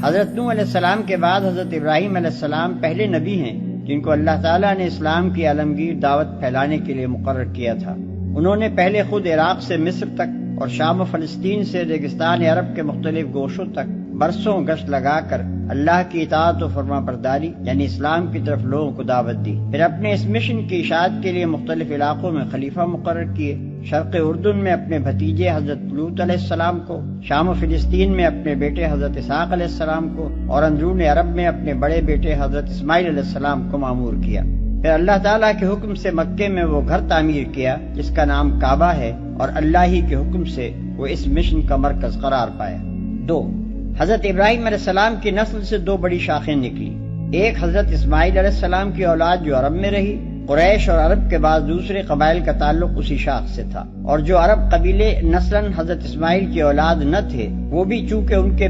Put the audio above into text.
حضرت نوح علیہ السلام کے بعد حضرت ابراہیم علیہ السلام پہلے نبی ہیں جن کو اللہ تعالیٰ نے اسلام کی عالمگیر دعوت پھیلانے کے لیے مقرر کیا تھا۔ انہوں نے پہلے خود عراق سے مصر تک اور شام و فلسطین سے ریگستان عرب کے مختلف گوشوں تک برسوں گشت لگا کر اللہ کی اطاعت و فرما برداری یعنی اسلام کی طرف لوگوں کو دعوت دی۔ پھر اپنے اس مشن کی اشاعت کے لیے مختلف علاقوں میں خلیفہ مقرر کیے۔ شرق اردن میں اپنے بھتیجے حضرت لوط علیہ السلام کو، شام و فلسطین میں اپنے بیٹے حضرت اسحاق علیہ السلام کو، اور اندرون عرب میں اپنے بڑے بیٹے حضرت اسماعیل علیہ السلام کو مامور کیا۔ پھر اللہ تعالیٰ کے حکم سے مکے میں وہ گھر تعمیر کیا جس کا نام کعبہ ہے، اور اللہ ہی کے حکم سے وہ اس مشن کا مرکز قرار پایا۔ 2. حضرت ابراہیم علیہ السلام کی نسل سے 2 بڑی شاخیں نکلی۔ ایک حضرت اسماعیل علیہ السلام کی اولاد جو عرب میں رہی۔ قریش اور عرب کے بعد دوسرے قبائل کا تعلق اسی شاخ سے تھا، اور جو عرب قبیلے نسلاً حضرت اسماعیل کی اولاد نہ تھے وہ بھی چونکہ ان کے